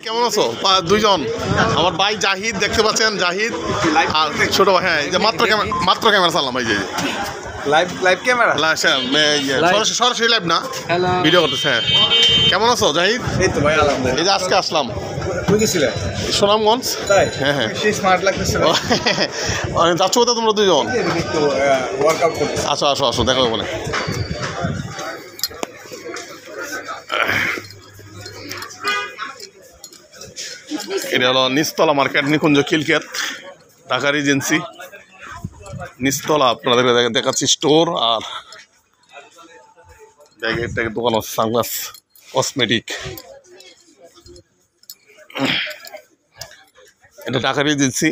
কেমন আছো? দুইজন আমার ভাই জাহিদ দেখতে পাচ্ছেন, জাহিদ আর ছোট ভাই। হ্যাঁ, যে মাত্র ক্যামেরা চালাম ভাই, যে লাইভ ক্যামেরা সরাসরি লাইভ না, ভিডিও করতেছে। হ্যাঁ, কেমন আছো জাহিদ? এই তো ভাই আলহামদুলিল্লাহ। এই যে আজকে আসলাম কই গেছিলে? সুনামগঞ্জ। তাই? হ্যাঁ হ্যাঁ, সেই স্মার্ট লাগতেছে না। যাচ্ছ কোথায় তোমরা দুজন? একটু ওয়ার্কআউট করতে। আসো আসো আসো, দেখা বলে। এটা হলো নিচতলা মার্কেট, নিকুঞ্জ খিলক্ষেত, ঢাকার এজেন্সি। নিচতলা আপনাদের দেখাচ্ছি স্টোর, আর ব্যাগের দোকান হচ্ছে সানগ্লাস কসমেটিক। এটা ঢাকার agency,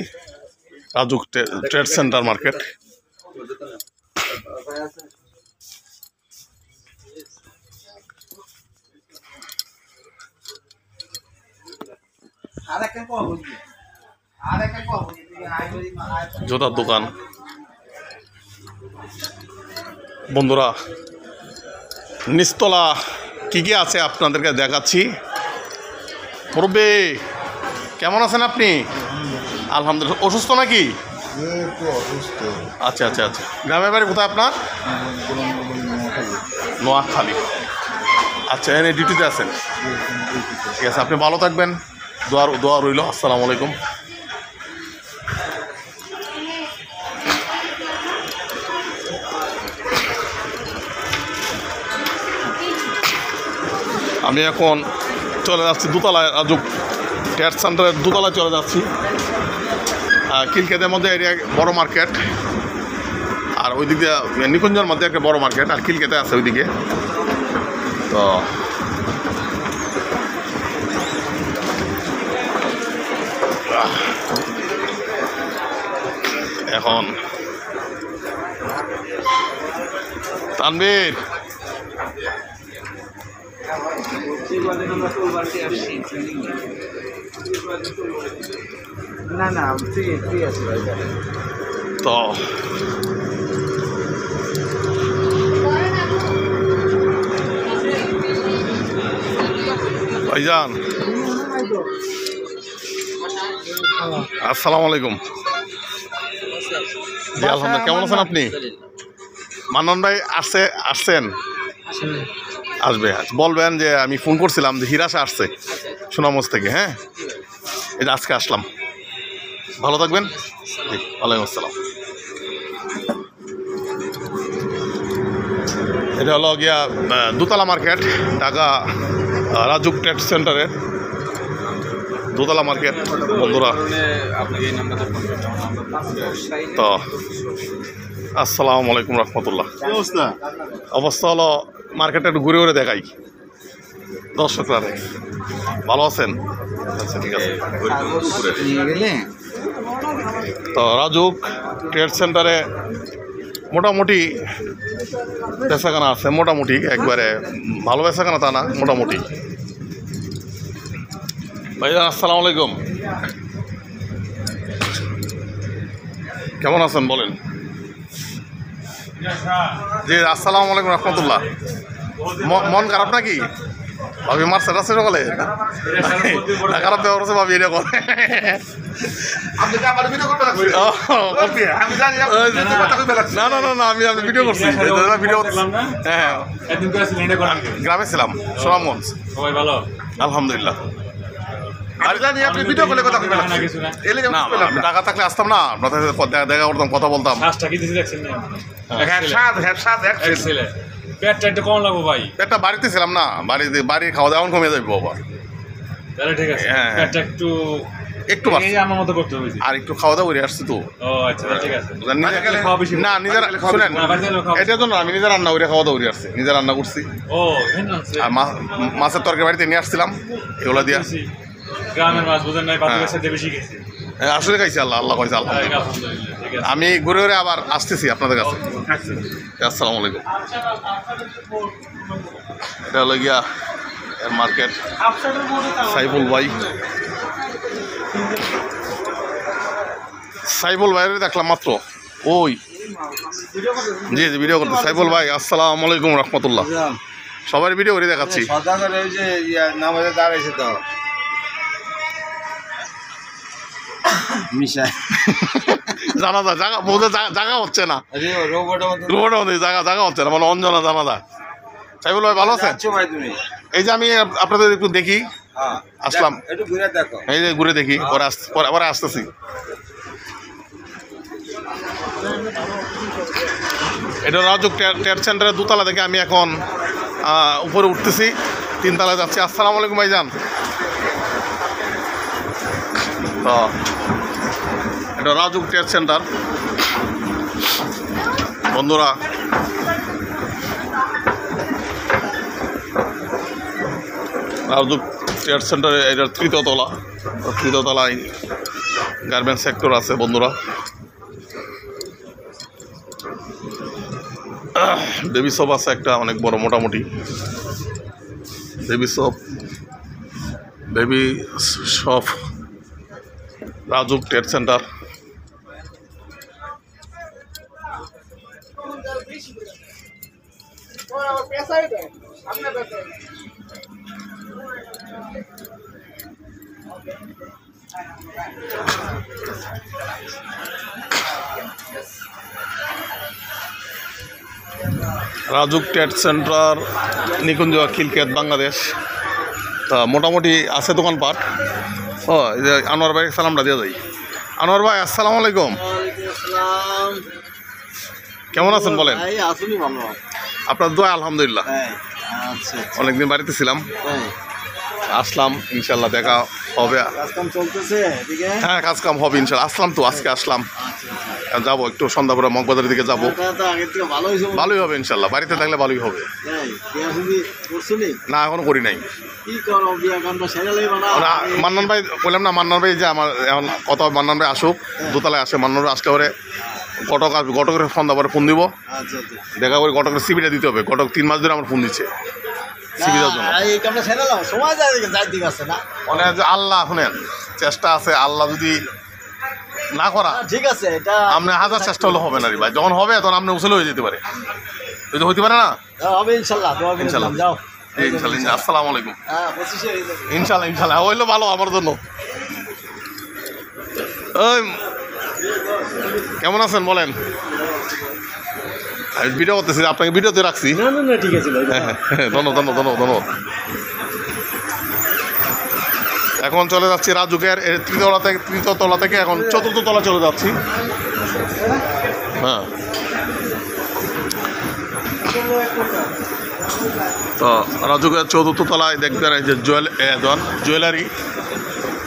RAJUK trade centre market. জুতার দোকান। বন্ধুরা, নিচতলা কি কি আছে আপনাদেরকে দেখাচ্ছি। মুরব্বি কেমন আছেন আপনি? আলহামদুলিল্লাহ। অসুস্থ নাকি? আচ্ছা আচ্ছা আচ্ছা। গ্রামের বাড়ি কোথায় আপনার? নোয়াখালী। আচ্ছা, এনে ডিউটিতে আছেন? ঠিক আছে, আপনি ভালো থাকবেন, দোয়া রইল। আসসালামু আলাইকুম। আমি এখন চলে যাচ্ছি দোতলায়, রাজুক ট্রেড সেন্টারের দোতলায় চলে যাচ্ছি। খিলক্ষেতের মধ্যে এরিয়া বড় মার্কেট, আর ওই দিকে নিকুঞ্জের মধ্যে একটা বড় মার্কেট, আর খিলক্ষেতে আছে ওইদিকে। তো এখন তানবীর না ফ্রি আছে ভাই। তো ভাইজান, আসসালামু আলাইকুম। জি আলহামদুলিল্লাহ। কেমন আছেন আপনি? মান্নান ভাই আসছেন? আসবে, বলবেন যে আমি ফোন করছিলাম যে হিরাসা আসছে সুনামগঞ্জ থেকে। হ্যাঁ, এটা আজকে আসলাম। ভালো থাকবেন। জি, ওয়ালাইকুম আসসালাম। এটা হলো গিয়া দোতলা মার্কেট, ঢাকা রাজুক ট্রেড সেন্টারের দোতলা মার্কেট। বন্ধুরা, তো আসসালামু আলাইকুম রহমতুল্লাহ। অবস্থা হলো মার্কেটে একটু ঘুরে ঘুরে দেখাই দর্শকরা। ভালো আছেন? আচ্ছা, ঠিক আছে। তো রাজুক ট্রেড সেন্টারে মোটামুটি বেচাকেনা আছে, মোটামুটি একবারে ভালো বেচাকেনা তা না, মোটামুটি। ভাইজান আসসালামু আলাইকুম, কেমন আছেন বলেন? জি আসসালামু আলাইকুম রহমতুল্লাহ। মন খারাপ নাকি? ভাবি মারছে রাস্তা সকালে? খারাপ ব্যবহার হচ্ছে ভাবি, এটা করে। না না না না, আমি ভিডিও করছি। হ্যাঁ, গ্রামে ছিলাম, সুনামগঞ্জ। আলহামদুলিল্লাহ। টাকা থাকলে আসতাম না, আপনাদের দেখা করতাম, কথা বলতাম। পেটটা কম লাগবো ভাই, পেটটা বাড়িতে ছিলাম না, বাড়ির খাওয়া দাওয়া কমে যাবো আবার। তাহলে ঠিক আছে, পেটটা একটু আমার মতো করতে হবে, আর একটু খাওয়া দাওয়া করে আসছি তো। ও আচ্ছা, ঠিক আছে। না, নিজের শুনেন, এটার জন্য আমি নিজে রান্না করে খাওয়া দাওয়া করে আসছি, নিজে রান্না করছি। ও, আর মাছের তরকারি বাড়িতে নিয়ে আসছিলাম, এগুলো দিয়ে। গ্রামের মাছ বুঝেন নাই, বাজারের সাথে বেশি খেয়েছি। আসলে খাইছি, আল্লাহ খাইছি, আলহামদুলিল্লাহ। আমি ঘুরে ঘুরে আবার আসতেছি আপনাদের কাছে। আসসালামু আলাইকুম। এটা হলো গিয়া মার্কেট, সাইফুল ভাইয়ের দেখলাম মাত্র। ওই জি জি, ভিডিও করতে। সাইফুল ভাই আসসালামু আলাইকুম রহমতুল্লাহ। সবার ভিডিও করে দেখাচ্ছি। মিশাই জানাজা জায়গা বোঝে জায়গা হচ্ছে না, রোবটের মধ্যে জায়গা হচ্ছে না, মানে অঞ্জনা জানাজা। সাইফুল ভাই ভালো আছেন? ভাই তুমি এই যে আমি আপনাদের একটু দেখি, আসলাম, একটু ঘুরে দেখো। এই যে ঘুরে দেখি, পরে আসতেছি। এটা রাজুক ট্রেড সেন্টারের দোতলা থেকে আমি এখন উপরে উঠতেছি, 3 তলায় যাচ্ছি। আসসালামু আলাইকুম ভাইজান। তো এটা রাজুক ট্রেড সেন্টার বন্ধুরা। রাজুক ট্রেড সেন্টারে এটা 3য় তলা, 3য় তলায় গার্মেন্টস সেক্টর আছে বন্ধুরা। বেবি শপ আছে একটা অনেক বড়, মোটামুটি baby shop Rajuk trade centre. Rajuk trade centre Nikunja Khilkhet Bangladesh. তা মোটামুটি আছে দোকানপাট। ও এই যে আনোয়ার ভাই সালামটা দিয়ে যাই। আনোয়ার ভাই আসসালামু আলাইকুম, কেমন আছেন বলেন? আপনার দোয়া আলহামদুলিল্লাহ। অনেকদিন বাড়িতে ছিলাম, আসলাম, ইনশাল্লাহ দেখা হবে। হ্যাঁ কাজ কাম হবে ইনশাল্লাহ। আসলাম তো, আজকে আসলাম, যাবো একটু সন্ধ্যা পরে মগবাজারের দিকে যাবো। ভালোই হবে ইনশাল্লাহ, বাড়িতে থাকলে ভালোই হবে। না এখনো করি নাই। মান্নান ভাই বললাম না, মান্নান ভাই যে আমার এখন কথা, মান্নান ভাই আসুক, দোতলায় আসে। মান্নান ভাই আসলে পরে ঘটক আসবে, ঘটকের সন্ধ্যা পরে ফোন দিব, দেখা করে ঘটকের সিবিটা দিতে হবে। ঘটক 3 মাস ধরে আমার ফোন দিচ্ছে সিবি দেওয়ার জন্য। মানে যে আল্লাহ শুনেন, চেষ্টা আছে, আল্লাহ যদি না করা ঠিক আছে, এটা আপনি 1000 চেষ্টা হলে হবে না রে ভাই। যখন হবে তখন আপনি উসলে হয়ে যেতে পারে, যদি হইতে পারে না হবে ইনশাল্লাহ। ইনশাল্লাহ যাও ইনশাল্লাহ। আসসালামু আলাইকুম। ইনশাল্লাহ ইনশাল্লাহ হইলো ভালো আমার জন্য। ওই কেমন আছেন বলেন? আমি ভিডিও করতেছি, আপনাকে ভিডিওতে রাখছি। ঠিক আছে ধন্যবাদ। এখন চলে যাচ্ছি রাজুকের 3য় তলা থেকে এখন 4র্থ তলা চলে যাচ্ছি। হ্যাঁ তো রাজুকের 4র্থ তলায় দেখবেন এই যে জুয়েলারি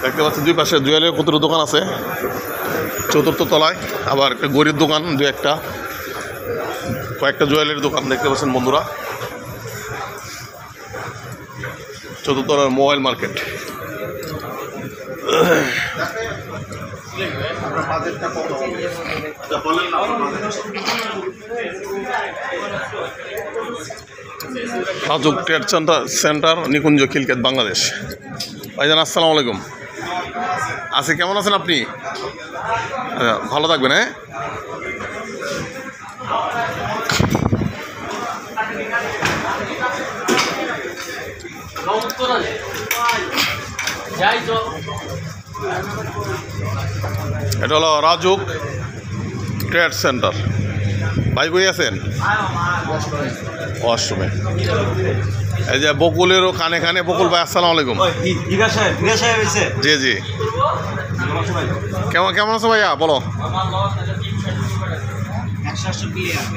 দেখতে পাচ্ছি, 2 পাশে জুয়েলারি কত দোকান আছে। 4র্থ তলায় আবার একটা গরিব দোকান, 2-1টা, কয়েকটা জুয়েলারি দোকান দেখতে পাচ্ছেন বন্ধুরা। 4র্থ তলার mobile market. Rajuk trade centre Nikunja Khilkhet Bangladesh. ভাইজান আসসালামু আলাইকুম। আছি, কেমন আছেন আপনি? ভালো থাকবেন। হ্যাঁ এটা হলো রাজুক ট্রেড সেন্টার। ভাই কই আছেন? ওয়াশরুমে। এই যে বকুলেরও কানে কানে বকুল ভাই আসসালামু আলাইকুম। জি জি, কেমন আছো ভাইয়া বলো?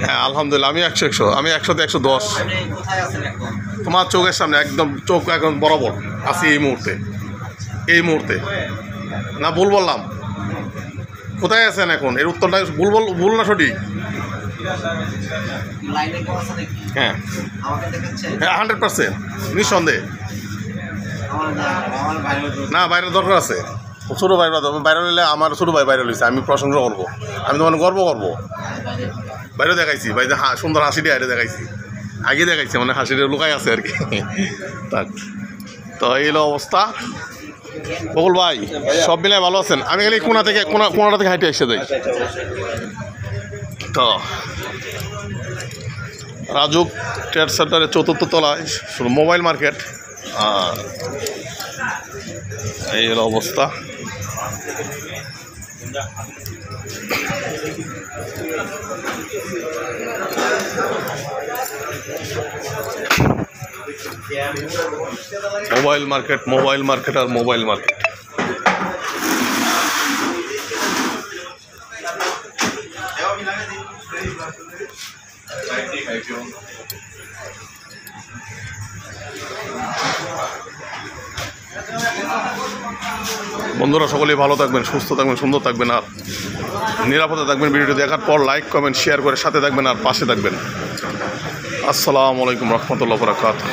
হ্যাঁ আলহামদুলিল্লাহ, আমি 100 আমি 100-তে 110। তোমার চোখের সামনে একদম, চোখ এখন বরাবর আছি এই মুহূর্তে। না ভুল বললাম? কোথায় আছেন এখন? এর উত্তরটা ভুল না সঠিক? হ্যাঁ 100% নিঃসন্দেহে। না বাইরের দরকার আছে, ছোটো ভাই বাইরে হইলে আমার ছোটো ভাই বাইরে হইছে, আমি প্রশংসা করবো, আমি তো মানে গর্ব করবো। বাইরে দেখাইছি ভাই যে সুন্দর হাসিটি আইরে দেখাইছি, আগে দেখাইছি, মানে হাসিটা লুকাই আছে আর কি। থাক, তো এই হলো অবস্থা। বকুল ভাই সব মিলাই ভালো আছেন? আমি খালি কোনাটা থেকে হাইটে এসে যাই। তো রাজুক ট্রেড সেন্টারের 4র্থ তলায় মোবাইল মার্কেট। এই হলো অবস্থা। মোবাইল মার্কেট, মোবাইল মার্কেট আর মোবাইল মার্কেট। বন্ধুরা সকলেই ভালো থাকবেন, সুস্থ থাকবেন, সুন্দর থাকবেন আর নিরাপদে থাকবেন। ভিডিওটি দেখার পর লাইক কমেন্ট শেয়ার করে সাথে থাকবেন আর পাশে থাকবেন। আসসালামু আলাইকুম রহমতুল্লাহ বারাকাতুহু।